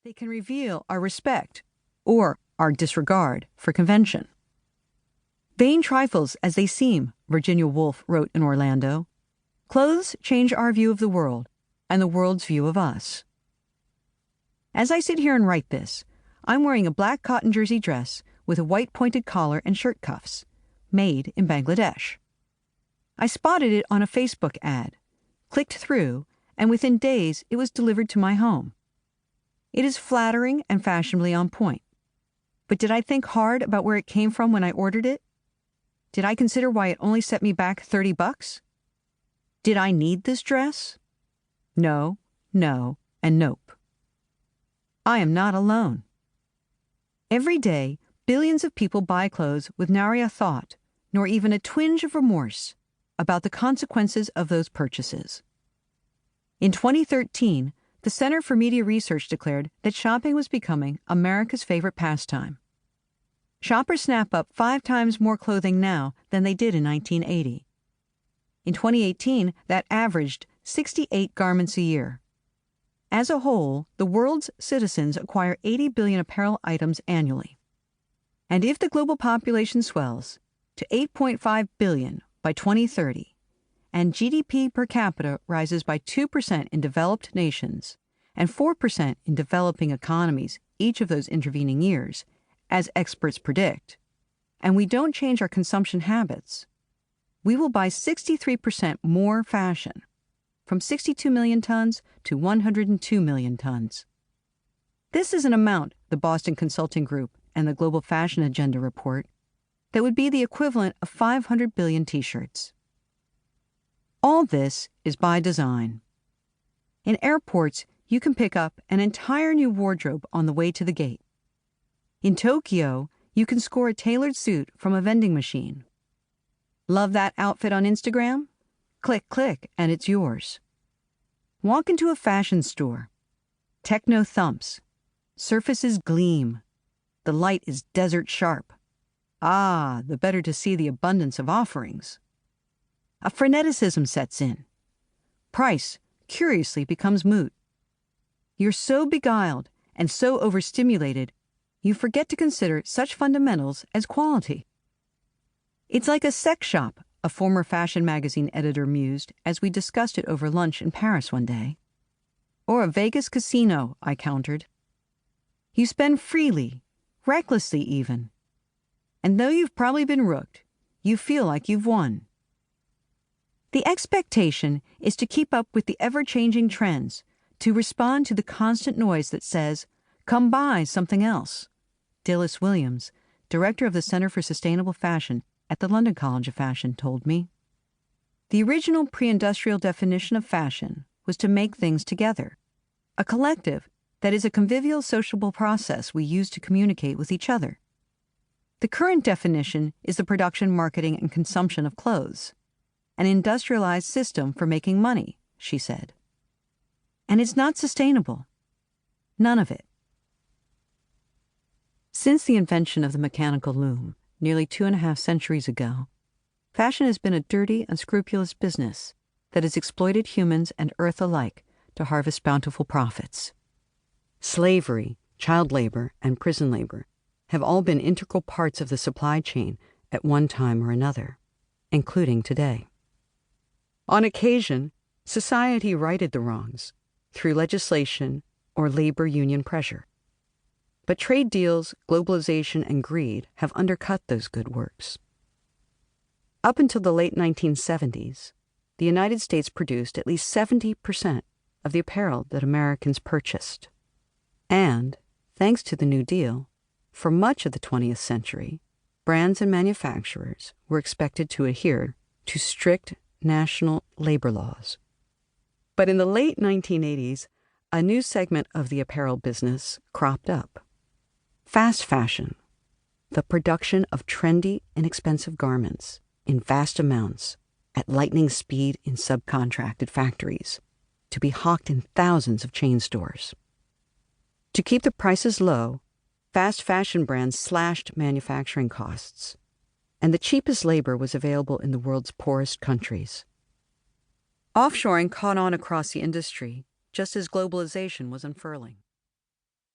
They can reveal our respect or our disregard for convention. Vain trifles as they seem, Virginia Woolf wrote in Orlando, clothes change our view of the world and the world's view of us. As I sit here and write this, I'm wearing a black cotton jersey dress with a white pointed collar and shirt cuffs, made in Bangladesh. I spotted it on a Facebook ad, clicked through, and within days it was delivered to my home. It is flattering and fashionably on point. But did I think hard about where it came from when I ordered it? Did I consider why it only set me back $30? Did I need this dress? No, no, and nope. I am not alone. Every day, billions of people buy clothes with nary a thought, nor even a twinge of remorse, about the consequences of those purchases. In 2013, the Center for Media Research declared that shopping was becoming America's favorite pastime. Shoppers snap up 5 times more clothing now than they did in 1980. In 2018, that averaged 68 garments a year. As a whole, the world's citizens acquire 80 billion apparel items annually. And if the global population swells to 8.5 billion by 2030, and GDP per capita rises by 2% in developed nations and 4% in developing economies each of those intervening years, as experts predict, and we don't change our consumption habits, we will buy 63% more fashion, from 62 million tons to 102 million tons. This is an amount, the Boston Consulting Group and the Global Fashion Agenda report, that would be the equivalent of 500 billion T-shirts. All this is by design. In airports, you can pick up an entire new wardrobe on the way to the gate. In Tokyo, you can score a tailored suit from a vending machine. Love that outfit on Instagram? Click, click, and it's yours. Walk into a fashion store. Techno thumps. Surfaces gleam. The light is desert sharp. Ah, the better to see the abundance of offerings. A freneticism sets in. Price, curiously, becomes moot. You're so beguiled and so overstimulated, you forget to consider such fundamentals as quality. It's like a sex shop, a former fashion magazine editor mused as we discussed it over lunch in Paris one day. Or a Vegas casino, I countered. You spend freely, recklessly even. And though you've probably been rooked, you feel like you've won. The expectation is to keep up with the ever-changing trends, to respond to the constant noise that says, "Come buy something else." Dilys Williams, director of the Center for Sustainable Fashion at the London College of Fashion, told me. The original pre-industrial definition of fashion was to make things together, a collective that is a convivial sociable process we use to communicate with each other. The current definition is the production, marketing, and consumption of clothes, an industrialized system for making money, she said. And it's not sustainable. None of it. Since the invention of the mechanical loom, nearly 2.5 centuries ago, fashion has been a dirty, unscrupulous business that has exploited humans and earth alike to harvest bountiful profits. Slavery, child labor, and prison labor have all been integral parts of the supply chain at one time or another, including today. On occasion, society righted the wrongs through legislation or labor union pressure. But trade deals, globalization, and greed have undercut those good works. Up until the late 1970s, the United States produced at least 70% of the apparel that Americans purchased. And, thanks to the New Deal, for much of the 20th century, brands and manufacturers were expected to adhere to strict national labor laws. But in the late 1980s, a new segment of the apparel business cropped up. Fast fashion, the production of trendy, inexpensive garments in vast amounts at lightning speed in subcontracted factories to be hawked in thousands of chain stores. To keep the prices low, fast fashion brands slashed manufacturing costs, and the cheapest labor was available in the world's poorest countries. Offshoring caught on across the industry, just as globalization was unfurling.